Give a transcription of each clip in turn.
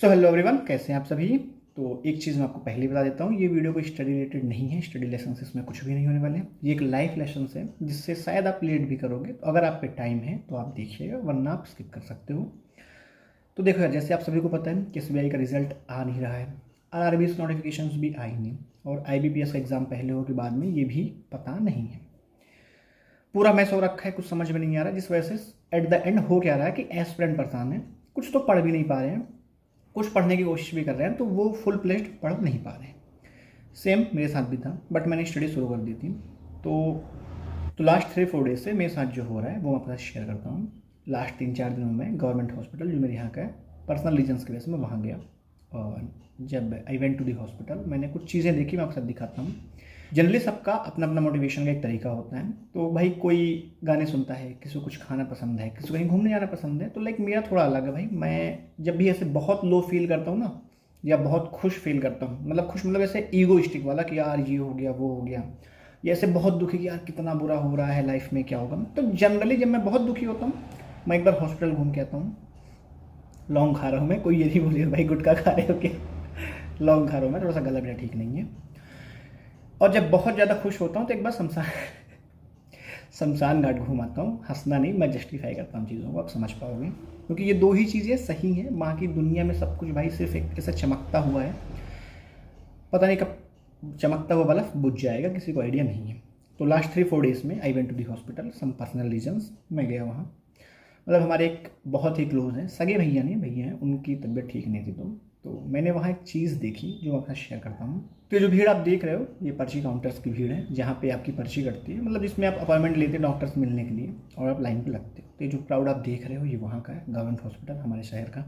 So hello everyone, कैसे हैं आप सभी। तो एक चीज़ मैं आपको पहले ही बता देता हूँ, ये वीडियो कोई स्टडी रिलेटेड नहीं है। स्टडी लेसन से इसमें कुछ भी नहीं होने वाले हैं। ये एक लाइफ लेसन है जिससे शायद आप रिलेट भी करोगे। तो अगर आप पे टाइम है तो आप देखिएगा, वरना आप स्किप कर सकते हो। तो देखो यार, जैसे आप सभी को पता है कि एसबीआई का रिजल्ट आ नहीं रहा है, आरआरबी नोटिफिकेशन भी आई नहीं, और आईबीपीएस का एग्ज़ाम पहले हो के बाद में ये भी पता नहीं है। पूरा मैस हो रखा है, कुछ समझ में नहीं आ रहा, जिस वजह से एट द एंड हो क्या रहा है कि एस्पिरेंट परेशान है। कुछ तो पढ़ भी नहीं पा रहे हैं, कुछ पढ़ने की कोशिश भी कर रहे हैं, तो वो फुल प्लेस्ड पढ़ नहीं पा रहे हैं। सेम मेरे साथ भी था, बट मैंने स्टडी शुरू कर दी थी। तो लास्ट 3-4 डेज से मेरे साथ जो हो रहा है वो मैं आपके साथ शेयर करता हूँ। लास्ट 3-4 दिनों में गवर्नमेंट हॉस्पिटल जो मेरे यहाँ का है, पर्सनल रीजन्स की वजह से मैं वहाँ गया। और जब I went to the hospital, मैंने कुछ चीज़ें देखी, मैं आपके साथ दिखाता हूँ। जनरली सबका अपना अपना मोटिवेशन का एक तरीका होता है। तो भाई कोई गाने सुनता है, किसी को कुछ खाना पसंद है, किसी को कहीं घूमने जाना पसंद है। तो लाइक मेरा थोड़ा अलग है भाई। मैं जब भी ऐसे बहुत लो फील करता हूँ ना, या बहुत खुश फील करता हूँ, मतलब खुश मतलब ऐसे ईगोइस्टिक वाला कि यार ये हो गया वो हो गया, या ऐसे बहुत दुखी कि यार कितना बुरा हो रहा है लाइफ में, क्या होगा। तो जनरली जब मैं बहुत दुखी होता हूँ, मैं एक बार हॉस्पिटल घूम के आता हूँ। लौंग खा रहा हूँ मैं, कोई ये नहीं बोलिए भाई गुटखा खा रहे हो क्या। लौंग खा रहा हूँ मैं, थोड़ा सा गला मेरा ठीक नहीं है। और जब बहुत ज़्यादा खुश होता हूँ तो एक बार शमशान घाट घूम आता हूँ। हंसना नहीं, मैं जस्टिफाई करता हूँ चीज़ों को, आप समझ पाओगे। क्योंकि ये दो ही चीज़ें सही हैं। माँ की दुनिया में सब कुछ भाई सिर्फ एक ऐसा चमकता हुआ है, पता नहीं कब चमकता हुआ बल्ब बुझ जाएगा, किसी को आइडिया नहीं है। तो लास्ट 3-4 डेज में I went to the hospital, some personal reasons, मैं गया वहाँ। मतलब हमारे एक बहुत ही क्लोज हैं, सगे भैया नहीं भैया हैं, उनकी तबीयत ठीक नहीं थी। तो मैंने वहाँ एक चीज़ देखी जो मैं आपके साथ शेयर करता हूँ। तो जो भीड़ आप देख रहे हो, ये पर्ची काउंटर्स की भीड़ है, जहाँ पे आपकी पर्ची कटती है, मतलब जिसमें आप अपॉइंटमेंट लेते हैं डॉक्टर से मिलने के लिए, और आप लाइन पे लगते हो। तो ये जो क्राउड आप देख रहे हो, ये वहाँ का है, गवर्नमेंट हॉस्पिटल हमारे शहर का।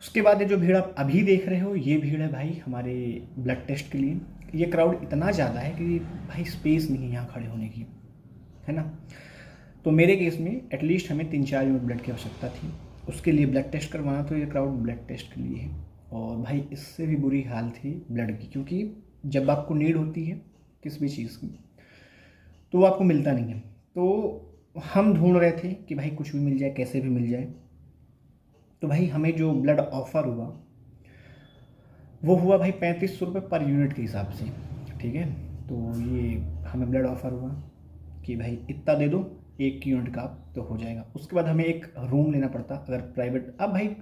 उसके बाद ये जो भीड़ आप अभी देख रहे हो, ये भीड़ है भाई हमारे ब्लड टेस्ट के लिए। ये क्राउड इतना ज़्यादा है कि भाई स्पेस नहीं है यहाँ खड़े होने की, है ना। तो मेरे केस में एटलीस्ट हमें 3-4 यूनिट ब्लड की आवश्यकता थी, उसके लिए ब्लड टेस्ट करवाना। तो ये क्राउड ब्लड टेस्ट के लिए है। और भाई इससे भी बुरी हाल थी ब्लड की, क्योंकि जब आपको नीड होती है किसी भी चीज़ की, तो वो आपको मिलता नहीं है। तो हम ढूंढ रहे थे कि भाई कुछ भी मिल जाए, कैसे भी मिल जाए। तो भाई हमें जो ब्लड ऑफ़र हुआ वो हुआ भाई 3500 रुपये पर यूनिट के हिसाब से, ठीक है। तो ये हमें ब्लड ऑफ़र हुआ कि भाई इतना दे दो, 1 यूनिट का आप तो हो जाएगा। उसके बाद हमें एक रूम लेना पड़ता अगर प्राइवेट। अब भाई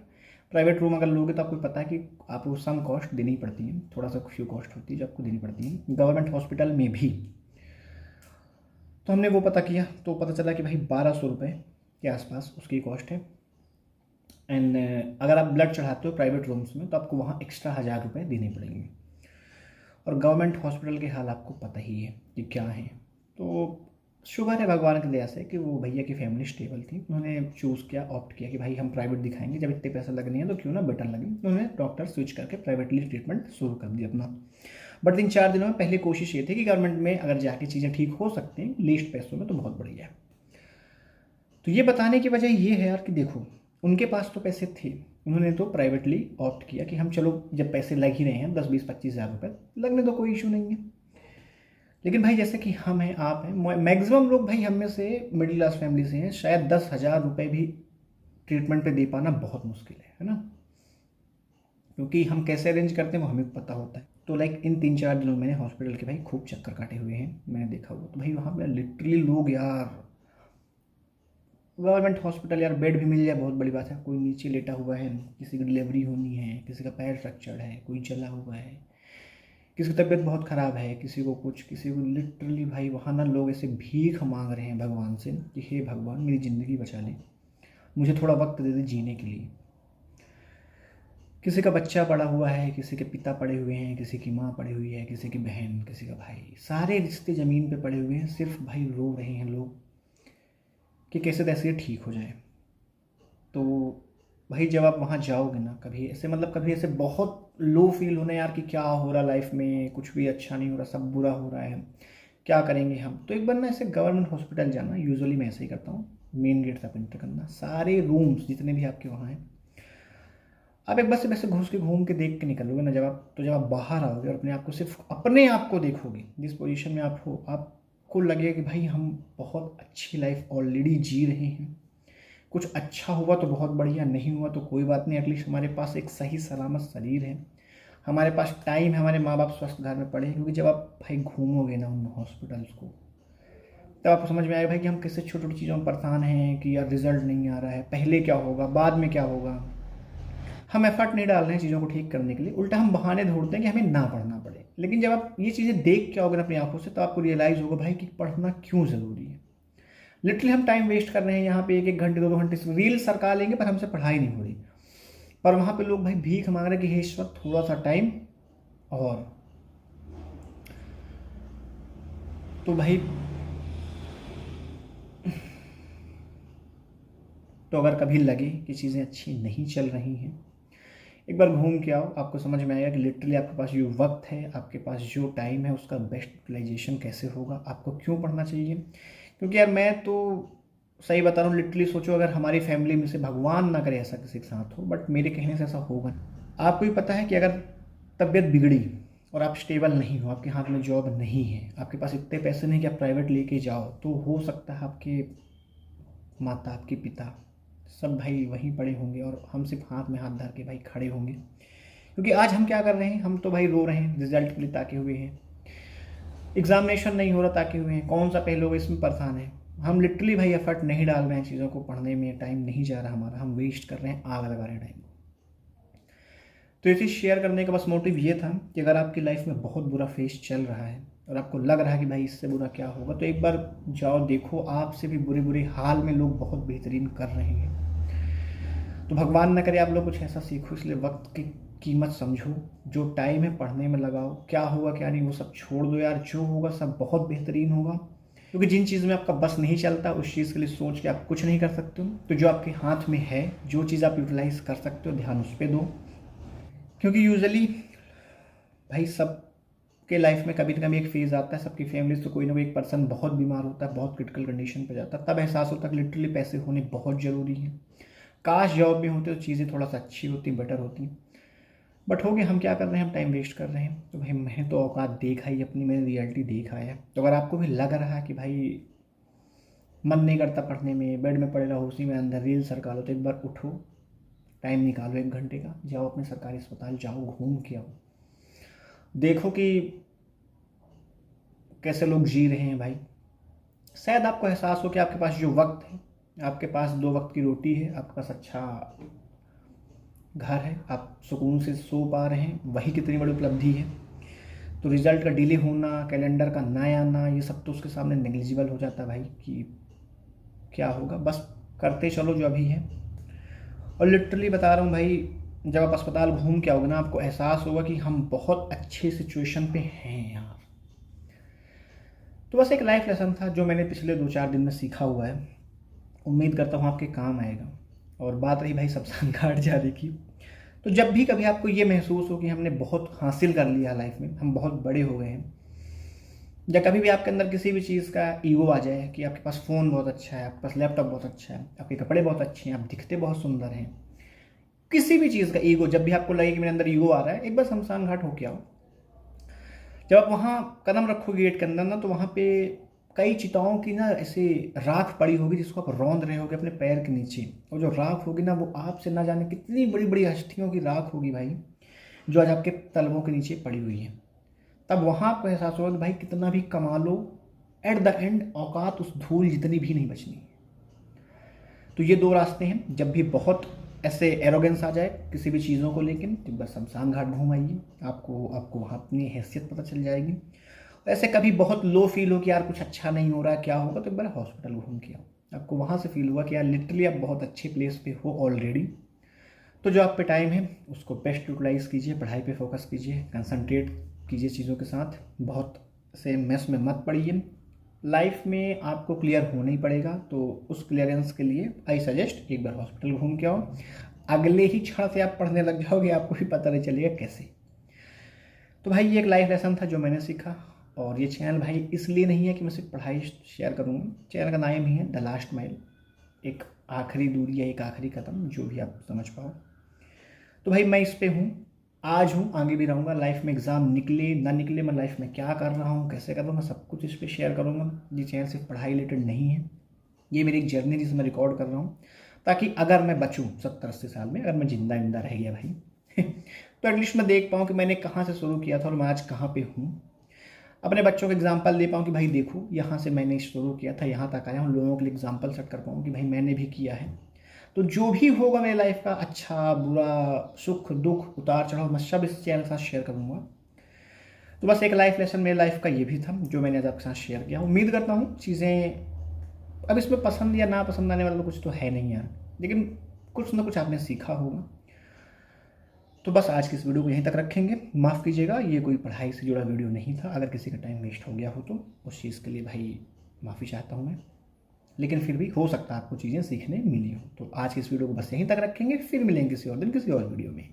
प्राइवेट रूम अगर लोगे तो आपको पता है कि आपको सम कॉस्ट देनी पड़ती है, थोड़ा सा फ्यू कॉस्ट होती है जो आपको देनी पड़ती है गवर्नमेंट हॉस्पिटल में भी। तो हमने वो पता किया, तो पता चला कि भाई 1200 रुपये के आसपास उसकी कॉस्ट है। एंड अगर आप ब्लड चढ़ाते हो प्राइवेट रूम्स में, तो आपको वहाँ एक्स्ट्रा 1000 रुपये देने पड़ेंगे। और गवर्नमेंट हॉस्पिटल के हाल आपको पता ही है कि क्या है। तो शुक्र है भगवान की दया से कि वो भैया की फैमिली स्टेबल थी, उन्होंने चूज़ किया, ऑप्ट किया कि भाई हम प्राइवेट दिखाएंगे, जब इतने पैसे लगने हैं तो क्यों ना बेटर लगे। उन्होंने डॉक्टर स्विच करके प्राइवेटली ट्रीटमेंट शुरू कर दिया अपना। बट 3-4 दिनों में पहले कोशिश ये थी कि गवर्नमेंट में अगर जाके चीज़ें ठीक हो सकती हैं लीस्ट पैसों में, तो बहुत बढ़िया है। तो ये बताने की वजह ये है यार कि देखो, उनके पास तो पैसे थे, उन्होंने तो प्राइवेटली ऑप्ट किया कि हम चलो जब पैसे लग ही रहे हैं 10-20-25 हज़ार रुपये लगने तो कोई इशू नहीं है। लेकिन भाई जैसे कि हम हैं, आप हैं, मैक्सिमम लोग भाई हम में से मिडिल क्लास फैमिली से हैं, शायद 10,000 रुपये भी ट्रीटमेंट पे दे पाना बहुत मुश्किल है ना। क्योंकि हम कैसे अरेंज करते हैं वो हमें पता होता है। तो लाइक इन 3-4 दिनों मैंने हॉस्पिटल के भाई खूब चक्कर काटे हुए हैं, मैंने देखा हुआ। तो भाई वहाँ पे लिटरली लोग यार, गवर्नमेंट हॉस्पिटल यार, बेड भी मिल जाए बहुत बड़ी बात है। कोई नीचे लेटा हुआ है, किसी की डिलीवरी होनी है, किसी का पैर फ्रैक्चर्ड है, कोई जला हुआ है, किसी की तबीयत बहुत ख़राब है, किसी को कुछ, किसी को लिटरली भाई वहाँ ना लोग ऐसे भीख मांग रहे हैं भगवान से कि हे भगवान मेरी ज़िंदगी बचा ले, मुझे थोड़ा वक्त दे दे जीने के लिए। किसी का बच्चा पड़ा हुआ है, किसी के पिता पड़े हुए हैं, किसी की माँ पड़ी हुई है, किसी की बहन, किसी का भाई, सारे रिश्ते ज़मीन पे पड़े हुए हैं। सिर्फ भाई रो रहे हैं लोग कि कैसे तैसे ठीक हो जाए। तो भाई जब आप वहाँ जाओगे ना, कभी ऐसे मतलब कभी ऐसे बहुत लो फील होना यार कि क्या हो रहा लाइफ में, कुछ भी अच्छा नहीं हो रहा, सब बुरा हो रहा है, क्या करेंगे हम। तो एक बार ना ऐसे गवर्नमेंट हॉस्पिटल जाना, यूजुअली मैं ऐसे ही करता हूँ, मेन गेट तक एंटर करना, सारे रूम्स जितने भी आपके वहाँ हैं, आप एक बार से वैसे घुस के घूम के देख के निकलोगे ना, जब आप बाहर आओगे और अपने आप को, सिर्फ अपने आप को देखोगे, जिस पोजीशन में आप हो, आपको लगेगा कि भाई हम बहुत अच्छी लाइफ ऑलरेडी जी रहे हैं। कुछ अच्छा हुआ तो बहुत बढ़िया, नहीं हुआ तो कोई बात नहीं, एटलीस्ट हमारे पास एक सही सलामत शरीर है, हमारे पास टाइम है, हमारे माँ बाप स्वस्थ घर में पड़े हैं। क्योंकि जब आप भाई घूमोगे ना उन हॉस्पिटल्स को, तब आपको समझ में आएगा भाई कि हम किससे छोटी छोटी चीज़ों में परेशान हैं कि यार रिजल्ट नहीं आ रहा है, पहले क्या होगा, बाद में क्या होगा। हम एफर्ट नहीं डाल रहे हैं चीज़ों को ठीक करने के लिए, उल्टा हम बहाने ढूंढते हैं कि हमें ना पढ़ना पड़े। लेकिन जब आप ये चीज़ें देख के आओगे ना अपनी आंखों से, तो आपको रियलाइज़ होगा भाई कि पढ़ना क्यों ज़रूरी है। लिटरली हम टाइम वेस्ट कर रहे हैं यहाँ पे, एक एक घंटे 2 2 घंटे रील सरका लेंगे, पर हमसे पढ़ाई नहीं हो रही। पर वहाँ पे लोग भाई भीख मांग रहे हैं कि हे ईश्वर थोड़ा सा टाइम और। तो भाई तो अगर कभी लगे कि चीज़ें अच्छी नहीं चल रही हैं, एक बार घूम के आओ, आपको समझ में आएगा कि लिटरली आपके पास जो वक्त है, आपके पास जो टाइम है, उसका बेस्ट यूटिलाइजेशन कैसे होगा, आपको क्यों पढ़ना चाहिए। क्योंकि यार मैं तो सही बता रहा हूँ, लिटरली सोचो अगर हमारी फैमिली में से भगवान ना करे ऐसा किसी के साथ हो, बट मेरे कहने से ऐसा होगा। आपको भी पता है कि अगर तबीयत बिगड़ी और आप स्टेबल नहीं हो, आपके हाथ में जॉब नहीं है, आपके पास इतने पैसे नहीं कि आप प्राइवेट लेके जाओ, तो हो सकता है आपके माता, आपके पिता सब भाई वहीं पड़े होंगे और हम सिर्फ हाथ में हाथ धर के भाई खड़े होंगे। क्योंकि आज हम क्या कर रहे हैं, हम तो भाई रो रहे हैं रिजल्ट के लिए ताके हुए हैं, एग्जामिनेशन नहीं हो रहा ताके हुए हैं, कौन सा पहले होगा इसमें परेशान है। हम लिटरली भाई एफर्ट नहीं डाल रहे हैं चीज़ों को पढ़ने में, टाइम नहीं जा रहा हमारा, हम वेस्ट कर रहे हैं, आग लगा रहे हैं टाइम को। तो ये चीज़ शेयर करने का बस मोटिव ये था कि अगर आपकी लाइफ में बहुत बुरा फेज चल रहा है और आपको लग रहा है कि भाई इससे बुरा क्या होगा, तो एक बार जाओ देखो, आपसे भी बुरे बुरे हाल में लोग बहुत बेहतरीन कर रहे हैं। तो भगवान ना करे आप लोग कुछ ऐसा सीखो, इसलिए वक्त की कीमत समझो, जो टाइम है पढ़ने में लगाओ, क्या होगा क्या नहीं वो सब छोड़ दो यार, जो होगा सब बहुत बेहतरीन होगा। क्योंकि जिन चीज़ में आपका बस नहीं चलता, उस चीज़ के लिए सोच के आप कुछ नहीं कर सकते हो। तो जो आपके हाथ में है, जो चीज़ आप यूटिलाइज कर सकते हो, ध्यान उस पर दो। क्योंकि यूजुअली भाई सब के लाइफ में कभी ना कभी एक फेज़ आता है, सबकी फैमिलीज तो कोई ना कोई एक पर्सन बहुत बीमार होता है, बहुत क्रिटिकल कंडीशन पे जाता है, तब एहसास होता है कि लिटरली पैसे होने बहुत ज़रूरी है। काश जॉब में होते तो चीज़ें थोड़ा सा अच्छी होती, बेटर होती, बट हो गए, हम क्या कर रहे हैं, हम टाइम वेस्ट कर रहे हैं। तो भाई मैं तो औकात देखा ही अपनी, मैंने रियलिटी देखा है। तो अगर आपको भी लग रहा है कि भाई मन नहीं करता पढ़ने में, बेड में पड़े रहो, उसी में अंदर रील सरका लो, तो एक बार उठो, टाइम निकालो 1 घंटे का, जाओ अपने सरकारी अस्पताल जाओ, घूम के आओ, देखो कि कैसे लोग जी रहे हैं भाई। शायद आपको एहसास हो कि आपके पास जो वक्त है, आपके पास 2 वक्त की रोटी है, आपके पास अच्छा घर है, आप सुकून से सो पा रहे हैं, वही कितनी बड़ी उपलब्धि है। तो रिजल्ट का डिले होना, कैलेंडर का ना आना, ये सब तो उसके सामने नेग्लिजिबल हो जाता है भाई कि क्या होगा, बस करते चलो जो अभी है। और लिटरली बता रहा हूँ भाई, जब आप अस्पताल घूम के आओगे ना, आपको एहसास होगा कि हम बहुत अच्छे सिचुएशन पे हैं यार। तो बस एक लाइफ लेसन था जो मैंने पिछले 2 4 दिन में सीखा हुआ है, उम्मीद करता हूँ आपके काम आएगा। और बात रही भाई शमशान घाट जाने की, तो जब भी कभी आपको ये महसूस हो कि हमने बहुत हासिल कर लिया लाइफ में, हम बहुत बड़े हो गए हैं, या कभी भी आपके अंदर किसी भी चीज़ का ईगो आ जाए कि आपके पास फ़ोन बहुत अच्छा है, आपके पास लैपटॉप बहुत अच्छा है, आपके कपड़े बहुत अच्छे हैं, आप दिखते बहुत सुंदर हैं, किसी भी चीज़ का ईगो, जब भी आपको लगे कि मेरे अंदर ईगो आ रहा है, एक बार शमशान घाट होके आओ। जब आप वहाँ कदम रखोगे गेट के अंदर ना, तो वहाँ पे कई चिताओं की ना ऐसे राख पड़ी होगी, जिसको आप रौंद रहे होगे अपने पैर के नीचे। और जो राख होगी ना, वो आपसे ना जाने कितनी बड़ी बड़ी हस्तियों की राख होगी भाई, जो आज आपके तलवों के नीचे पड़ी हुई है। तब वहाँ आपको एहसास होगा कि भाई कितना भी कमा लो, एट द एंड औकात उस धूल जितनी भी नहीं बचनी। तो ये 2 रास्ते हैं, जब भी बहुत ऐसे एरोगेंस आ जाए किसी भी चीज़ों को लेकिन, तो बस शमशान घाट घूम आइए, आपको वहाँ अपनी हैसियत पता चल जाएगी। ऐसे कभी बहुत लो फील हो कि यार कुछ अच्छा नहीं हो रहा, क्या होगा, तो एक बार हॉस्पिटल घूम के आओ, आपको वहाँ से फील हुआ कि यार लिटरली आप बहुत अच्छे प्लेस पे हो ऑलरेडी। तो जो आप पे टाइम है उसको बेस्ट यूटिलाइज़ कीजिए, पढ़ाई पे फोकस कीजिए, कंसंट्रेट कीजिए चीज़ों के साथ, बहुत से मेस में मत पड़िए। लाइफ में आपको क्लियर होना ही पड़ेगा, तो उस क्लियरेंस के लिए आई सजेस्ट एक बार हॉस्पिटल घूम के आओ। अगले ही क्षण से आप पढ़ने लग जाओगे, आपको भी पता नहीं चलेगा कैसे। तो भाई ये एक लाइफ लेसन था जो मैंने सीखा। और ये चैनल भाई इसलिए नहीं है कि मैं सिर्फ पढ़ाई शेयर करूँगा, चैनल का नाम ही है द लास्ट माइल, एक आखिरी दूरी या एक आखिरी कदम, जो भी आप समझ पाओ। तो भाई मैं इस पे हूँ, आज हूँ, आगे भी रहूँगा। लाइफ में एग्ज़ाम निकले ना निकले, मैं लाइफ में क्या कर रहा हूँ, कैसे कर रहा हूँ, मैं सब कुछ इस पर शेयर करूँगा। ये चैनल सिर्फ पढ़ाई रिलेटेड नहीं है, ये मेरी एक जर्नी जिसे मैं रिकॉर्ड कर रहा हूँ। ताकि अगर मैं बचूँ 70-80 साल में, अगर मैं जिंदा रह गया भाई तो एटलीस्ट मैं देख पाऊँ कि मैंने कहाँ से शुरू किया था और मैं आज कहाँ पे हूँ। अपने बच्चों को एग्जाम्पल दे पाऊँ कि भाई देखो यहाँ से मैंने शुरू किया था, यहाँ तक आया हूँ, लोगों के लिए एग्जाम्पल सेट कर पाऊँ कि भाई मैंने भी किया है। तो जो भी होगा मेरी लाइफ का, अच्छा बुरा, सुख दुख, उतार चढ़ाव, मैं सब इस चैनल के साथ शेयर करूँगा। तो बस एक लाइफ लेसन मेरी लाइफ का ये भी था जो मैंने आज आपके साथ शेयर किया। उम्मीद करता हूँ चीज़ें, अब इसमें पसंद या ना पसंद आने वाला तो कुछ तो है नहीं यार, लेकिन कुछ ना कुछ आपने सीखा होगा। तो बस आज की इस वीडियो को यहीं तक रखेंगे। माफ़ कीजिएगा, ये कोई पढ़ाई से जुड़ा वीडियो नहीं था। अगर किसी का टाइम वेस्ट हो गया हो तो उस चीज़ के लिए भाई माफ़ी चाहता हूँ मैं, लेकिन फिर भी हो सकता है आपको चीज़ें सीखने मिली हो। तो आज की इस वीडियो को बस यहीं तक रखेंगे, फिर मिलेंगे किसी और दिन किसी और वीडियो में।